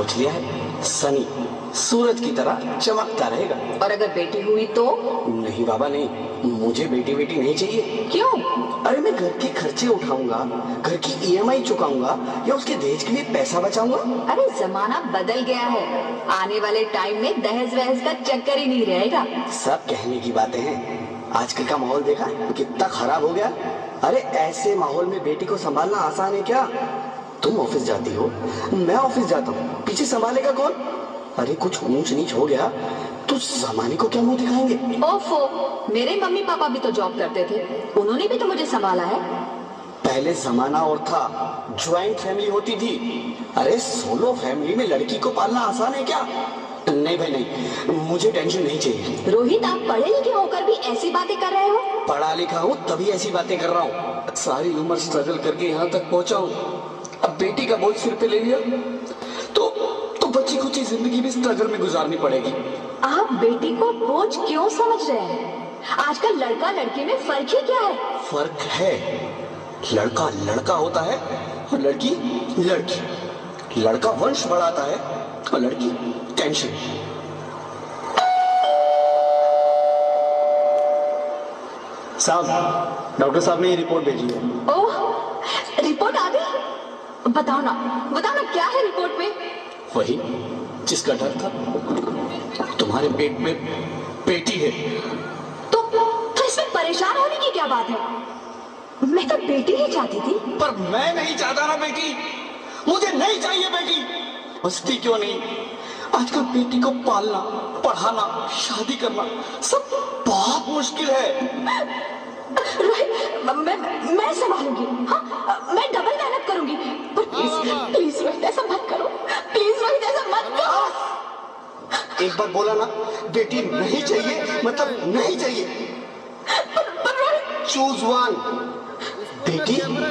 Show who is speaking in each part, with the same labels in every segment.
Speaker 1: सोच लिया है, सनी सूरज की तरह चमकता रहेगा।
Speaker 2: और अगर बेटी हुई तो?
Speaker 1: नहीं बाबा नहीं, मुझे बेटी बेटी नहीं चाहिए।
Speaker 2: क्यों?
Speaker 1: अरे मैं घर के खर्चे उठाऊंगा, घर की ईएमआई चुकाऊंगा या उसके दहेज के लिए पैसा बचाऊंगा।
Speaker 2: अरे जमाना बदल गया है, आने वाले टाइम में दहेज वहेज का चक्कर ही नहीं रहेगा।
Speaker 1: सब कहने की बातें हैं, आजकल का माहौल देखा कितना खराब हो गया। अरे ऐसे माहौल में बेटी को संभालना आसान है क्या? तुम ऑफिस जाती हो, मैं ऑफिस जाता हूँ, पीछे संभालेगा कौन? अरे कुछ ऊंच नीच हो गया तो जमाने को क्या मुंह दिखाएंगे?
Speaker 2: ओफो, मेरे मम्मी पापा भी तो जॉब करते थे, उन्होंने भी तो मुझे संभाला है।
Speaker 1: पहले जमाना और था, ज्वाइंट फैमिली होती थी। अरे सोलो फैमिली में लड़की को पालना आसान है क्या? नहीं भाई नहीं, मुझे टेंशन नहीं चाहिए।
Speaker 2: रोहित, आप पढ़े लिखे होकर भी ऐसी बातें कर रहे हो?
Speaker 1: पढ़ा लिखा हूँ तभी ऐसी बातें कर रहा हूँ, सारी उम्र स्ट्रगल करके यहाँ तक पहुँचा हूँ। अब बेटी का बोझ सिर पे ले लिया तो बच्ची कुछ जिंदगी भी स्ट्रगल में गुजारनी पड़ेगी।
Speaker 2: आप बेटी को बोझ क्यों समझ रहे हैं? आजकल लड़का लड़की में फर्क ही क्या है?
Speaker 1: फर्क है, लड़का लड़का होता है और लड़की लड़की। लड़का वंश बढ़ाता है और लड़की टेंशन। साहब, डॉक्टर साहब ने ये रिपोर्ट भेजी है।
Speaker 2: ओह, रिपोर्ट आ गई? बताओ ना क्या है रिपोर्ट में?
Speaker 1: वही जिसका डर था, तुम्हारे पेट में बेटी है।
Speaker 2: तो इसमें परेशान होने की क्या बात है? मैं तो बेटी ही चाहती थी।
Speaker 1: पर मैं नहीं चाहता ना बेटी, मुझे नहीं चाहिए बेटी। मस्ती क्यों नहीं, आजकल बेटी को पालना, पढ़ाना, शादी करना सब बहुत मुश्किल है।
Speaker 2: रोहित, मैं संभालूंगी। हाँ, मैं डबल मेहनत करूंगी। पर प्लीज रोहित ऐसा मत करो, प्लीज रोहित ऐसा मत करो।
Speaker 1: एक बार बोला ना, बेटी नहीं चाहिए मतलब नहीं चाहिए।
Speaker 2: पर रोहित,
Speaker 1: चूज वन, बेटी या मैं।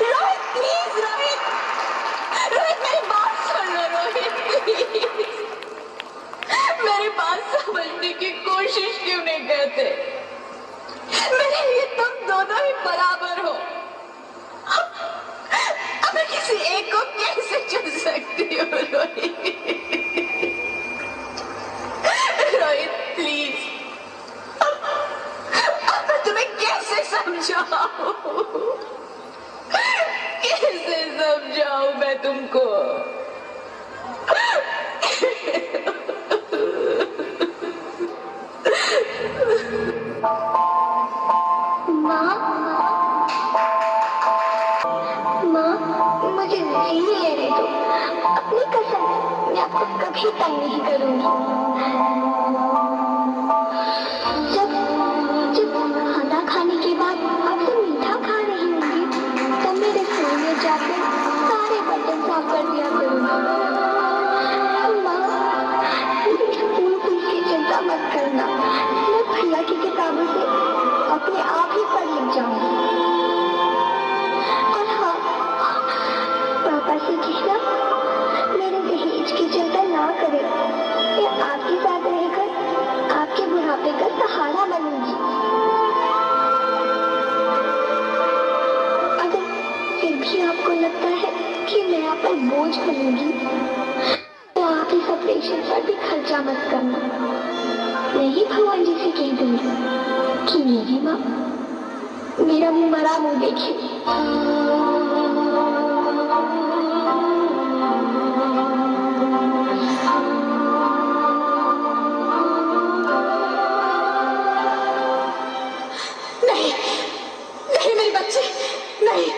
Speaker 2: रोहित प्लीज, रोहित मेरी बात सुन लो रोहित प्लीज। मेरी बात समझने की कोशिश क्यों नहीं करते? मेरे लिए तुम दोनों ही बराबर हो। अब मैं किसी एक को कैसे चुन सकती हूँ रोहित? रोहित प्लीज, अब मैं तुम्हें कैसे समझाऊं? कैसे समझाऊं मैं तुमको?
Speaker 3: माँ, मुझे नहीं लेने दो। अपनी कसम, मैं आपको कभी तंग नहीं करूंगी। जब खाना खाने के बाद आपसे मीठा खा रही होंगी, तब मैं रसोई में जाकर सारे बर्तन साफ कर दिया करूंगी। माँ, स्कूल की चिंता मत करना, मैं भैया की किताबों से अपने आप ही पढ़ लिख जाऊंगी। और हाँ, पापा से कहना मेरे दहेज की चिंता ना करें। मैं आपके साथ रहकर आपके बुढ़ापे का सहारा बनूंगी। अगर फिर भी आपको लगता है कि मैं आप पर बोझ बनूंगी, तो आप इस ऑपरेशन पर भी खर्चा मत करना। मैं ही भगवान जी से कह दूंगी कि मेरी माँ मेरा मरा मुंह देखे।
Speaker 2: नहीं नहीं मेरी बच्ची, नहीं,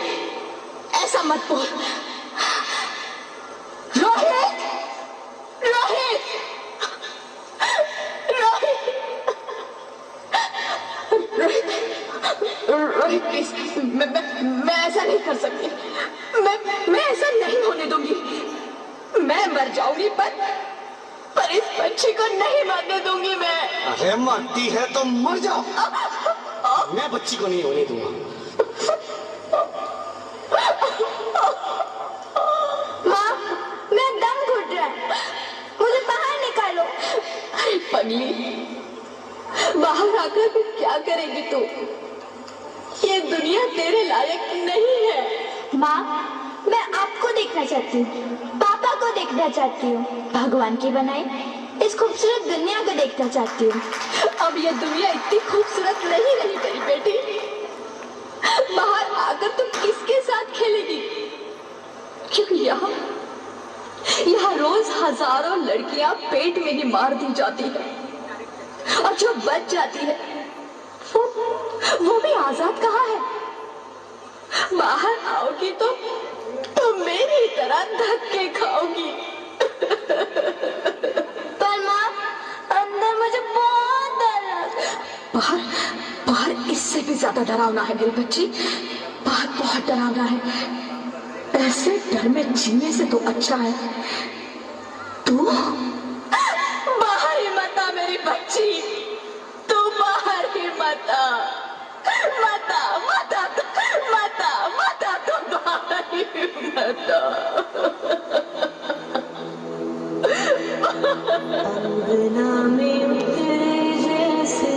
Speaker 2: ऐसा मत बोल। रोहित, रोहित, रोहित प्लीज, मैं ऐसा नहीं कर सकती। मैं ऐसा नहीं होने दूंगी। मैं मर जाऊंगी पर इस बच्ची को नहीं मरने दूंगी मैं।
Speaker 1: अरे मरती है तो मर जाओ, मैं बच्ची को नहीं होने दूंगा।
Speaker 2: माँ, मैं दम घुट रहा है, मुझे बाहर निकालो। अरे पगली, बाहर आकर भी क्या करेगी तू? ये दुनिया तेरे लायक नहीं है।
Speaker 3: माँ, मैं आपको देखना चाहती हूँ, पापा को देखना चाहती हूँ, भगवान की बनाई इस खूबसूरत दुनिया को देखना चाहती हूँ।
Speaker 2: अब यह दुनिया इतनी खूबसूरत नहीं रही मेरी बेटी। बाहर आकर तुम किसके साथ खेलेगी? क्योंकि यहाँ रोज हजारों लड़कियां पेट में ही मार दी जाती है, और जो बच जाती है वो भी आजाद कहाँ है? बाहर आओगी तो मेरी तरह धक्के खाओगी।
Speaker 3: पर माँ, अंदर मुझे बहुत डर लग।
Speaker 2: बाहर बाहर इससे भी ज्यादा डरावना है मेरी बच्ची। बाहर बहुत डरावना है। ऐसे डर में जीने से तो अच्छा है तू बाहर ही मत आ मेरी बच्ची। तू बाहर ही मत आ, मत आ, मत आ, मत आ, मत आ, तू बाहर ही मत आ। अंगना में उतरे जैसे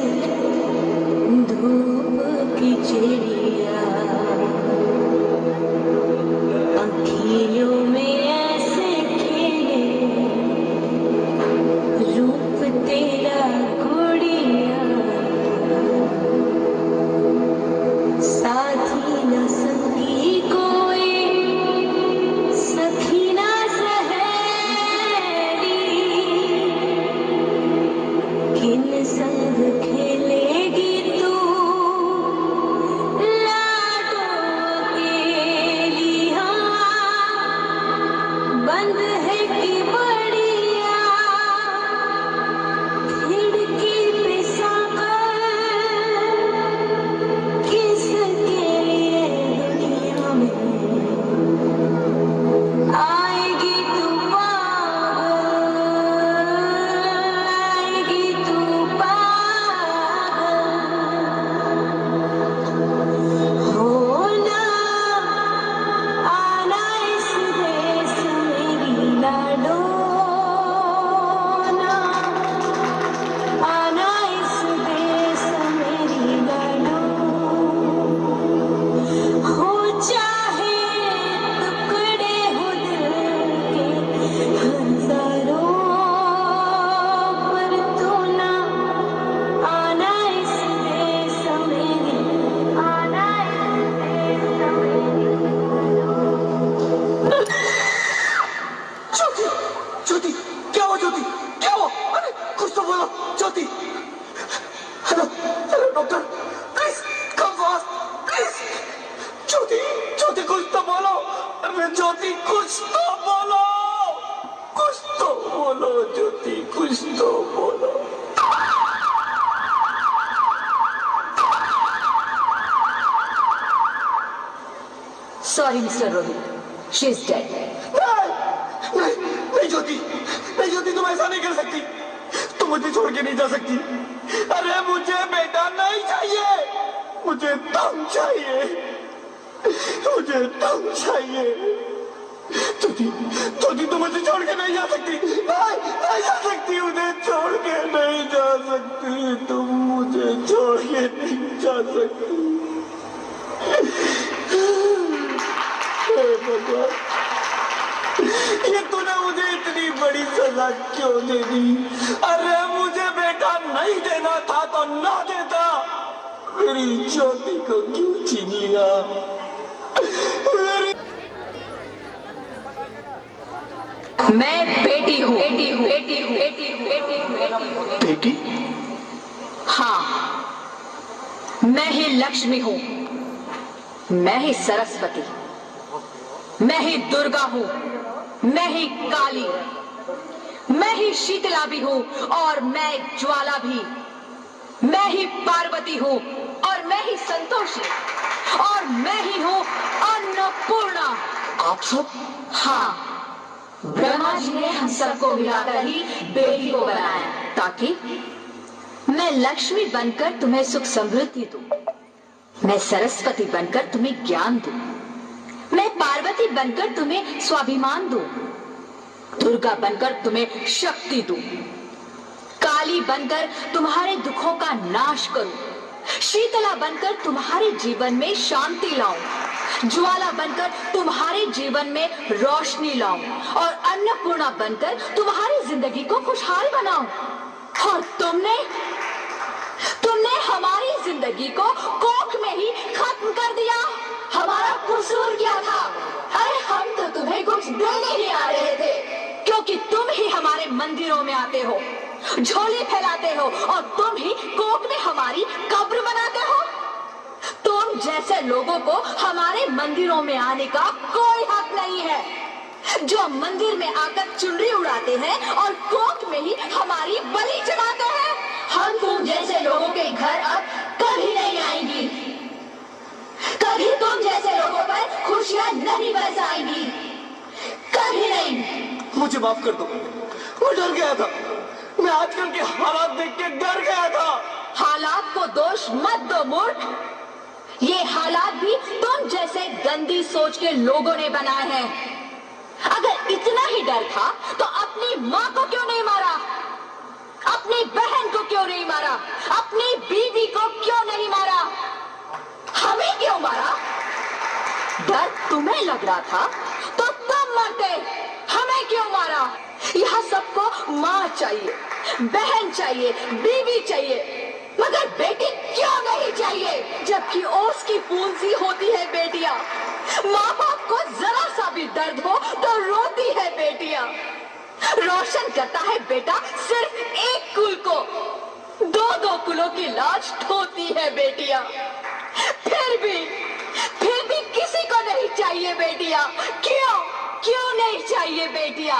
Speaker 2: धूप की चिड़िया, अखियों में ऐसे खेले रूप तेरा गुड़िया, साथी न संगी कोई, सखी न सहेली, किन संग खेलेगी तू लाडो अकेली। हाँ, बंद है कि बढ़िया खिड़की पे साकर, किसके लिए दुनिया में आएगी तू पागल, आएगी तू पागल। होना आना इस देश मेरी लाडो, ना आना इस देश मेरी लाडो। हो चाहे टुकड़े हो दिल के हजारों, पर तू ना आना इस देश मेरी, आना इस देश मेरी।
Speaker 1: ज्योति, ज्योति, क्या हुआ ज्योति, क्या हुआ? अरे कुछ तो बोलो Jyoti. Hello hello doctor, please come fast please. Jyoti, Jyoti कुछ तो बोलो। अरे ज्योति कुछ तो बोलो, कुछ तो बोलो ज्योति, कुछ तो बोलो।
Speaker 2: Sorry, Mr. Rohit. She is dead.
Speaker 1: नहीं नहीं ज्योति, नहीं ज्योति, तुम ऐसा नहीं कर सकती, तुम मुझे छोड़ के नहीं जा सकती। अरे मुझे बेटा नहीं चाहिए, मुझे तुम चाहिए, मुझे तुम चाहिए। ज्योति, ज्योति तुम मुझे छोड़ के नहीं जा सकती, नहीं नहीं जा सकती, मुझे छोड़ के नहीं जा सकती, तुम मुझे छोड़ के नहीं जा सकती। हे भगवान, ये तूने मुझे इतनी बड़ी सजा क्यों दे दी? अरे मुझे बेटा नहीं देना था तो ना देता, मेरी ज्योति को क्यों छीन लिया? मेरी
Speaker 2: मैं बेटी हूँ, बेटी हूँ, बेटी हूँ, बेटी हूँ, बेटी हूँ, बेटी हूँ।
Speaker 1: बेटी?
Speaker 2: हाँ, मैं ही लक्ष्मी हूँ, मैं ही सरस्वती, मैं ही दुर्गा हूँ, मैं ही काली, मैं ही शीतला भी हूँ और मैं ज्वाला भी, मैं ही पार्वती हूँ और मैं ही संतोषी, और मैं ही हूँ अन्नपूर्णा।
Speaker 1: आप सब?
Speaker 2: हाँ, ब्रह्मा जी ने हम सबको मिलाकर ही बेटी को बनाया, ताकि मैं लक्ष्मी बनकर तुम्हें सुख समृद्धि दूं, मैं सरस्वती बनकर तुम्हें ज्ञान दूं, मैं पार्वती बनकर तुम्हें स्वाभिमान दूं, दुर्गा बनकर तुम्हें शक्ति दूं, काली बनकर तुम्हारे दुखों का नाश करूं, शीतला बनकर तुम्हारे जीवन में शांति लाऊं, ज्वाला बनकर तुम्हारे जीवन में रोशनी लाऊं और अन्नपूर्णा बनकर तुम्हारी जिंदगी को खुशहाल बनाऊं। और तुमने हमारी जिंदगी को कोख में ही खत्म कर दिया। हमारा कसूर क्या था? अरे हम तो तुम्हें कुछ देने ही आ रहे थे, क्योंकि तुम ही हमारे मंदिरों में आते हो, झोली फैलाते हो और तुम ही कोख में हमारी कब्र बनाते हो। तुम जैसे लोगों को हमारे मंदिरों में आने का कोई हक नहीं है, जो मंदिर में आकर चुनरी उड़ाते हैं और कोख में ही हमारी बलि चढ़ाते हैं। हम तुम जैसे लोगों के घर अब कभी नहीं आएंगी, कभी तुम जैसे लोगों पर खुशियां नहीं बरसाएंगी, कभी नहीं।
Speaker 1: मुझे माफ कर दो, मैं डर गया था। मैं आजकल के हालात देख के डर गया था।
Speaker 2: हालात को दोष मत दो मूर्ख, ये हालात भी तुम जैसे गंदी सोच के लोगों ने बनाए हैं। अगर इतना ही डर था तो अपनी माँ को क्यों नहीं मारा, अपनी बहन को क्यों नहीं मारा, अपनी बीवी को क्यों नहीं मारा, हमें क्यों मारा? डर तुम्हें लग रहा था तो तुम मरते, हमें क्यों मारा? यहाँ सबको माँ चाहिए, बहन चाहिए, बीवी चाहिए, मगर बेटी क्यों नहीं चाहिए? जबकि ओस की बूंद सी होती है बेटियां। माँ बाप को जरा सा भी दर्द हो तो रोती है बेटियां। रोशन करता है बेटा सिर्फ एक कुल को, दो कुलों की लाज ढोती है बेटियां। फिर भी किसी को नहीं चाहिए बेटियां। क्यों नहीं चाहिए बेटियां?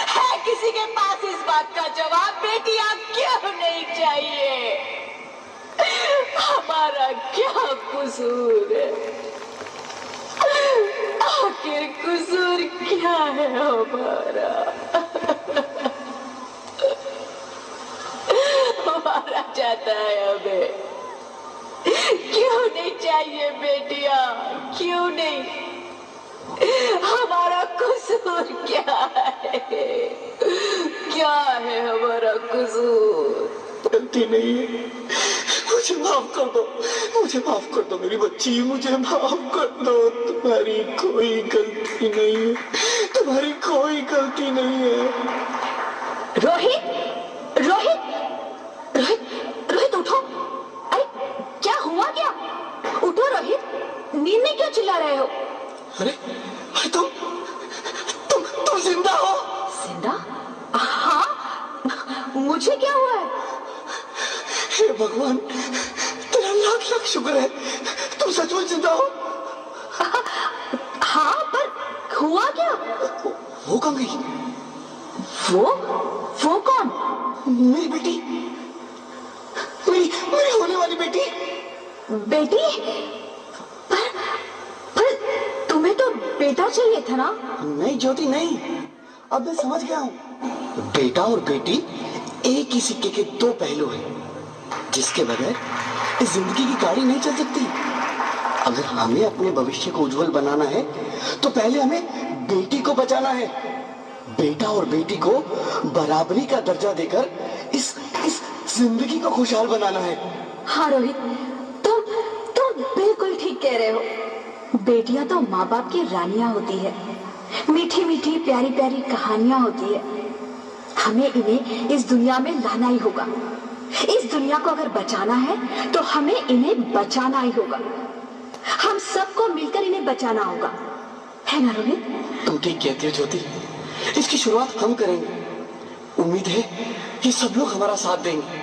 Speaker 2: है किसी के पास इस बात का जवाब? बेटियां क्यों नहीं चाहिए? हमारा क्या कसूर है? आखिर कसूर क्या है हमारा? हमारा चाहता है हमें। क्यों नहीं चाहिए बेटियां? क्यों नहीं? हमारा कसूर क्या है? क्या है हमारा कसूर?
Speaker 1: गलती नहीं है, मुझे माफ कर दो, मुझे माफ कर दो मेरी बच्ची, मुझे माफ कर दो। तुम्हारी कोई गलती नहीं है, तुम्हारी कोई गलती नहीं है।
Speaker 2: रोहित, रोहित, रोहित, रोहित उठो। अरे क्या हुआ क्या? उठो रोहित, नींद में क्यों चिल्ला रहे हो?
Speaker 1: अरे तुम जिंदा हो?
Speaker 2: जिंदा? हाँ, मुझे क्या हुआ है?
Speaker 1: हे भगवान, तेरा लाख लाख शुक्र है, तुम सचमुच जिंदा हो।
Speaker 2: हाँ, पर हुआ क्या?
Speaker 1: वो कहाँ गई?
Speaker 2: वो कौन?
Speaker 1: मेरी बेटी, मेरी होने वाली बेटी।
Speaker 2: बेटी? पर तुम्हें तो बेटा चाहिए था ना?
Speaker 1: नहीं ज्योति नहीं, अब मैं समझ गया हूँ। बेटा और बेटी एक ही सिक्के के दो पहलू हैं, जिसके बगैर इस जिंदगी की गाड़ी नहीं चल सकती। अगर हमें अपने भविष्य को उज्जवल बनाना है तो पहले हमें बेटी को बचाना है। बेटा और बेटी को बराबरी का दर्जा देकर इस जिंदगी को खुशहाल बनाना है।
Speaker 2: हाँ रोहित, तुम बिल्कुल ठीक कह रहे हो। बेटियां तो माँ बाप की रानियां होती है, मीठी मीठी प्यारी प्यारी कहानियां होती है। हमें इन्हें इस दुनिया में लाना ही होगा। इस दुनिया को अगर बचाना है तो हमें इन्हें बचाना ही होगा। हम सबको मिलकर इन्हें बचाना होगा, है ना रोहित?
Speaker 1: तुम ठीक कहती हो ज्योति, इसकी शुरुआत हम करेंगे। उम्मीद है ये सब लोग हमारा साथ देंगे।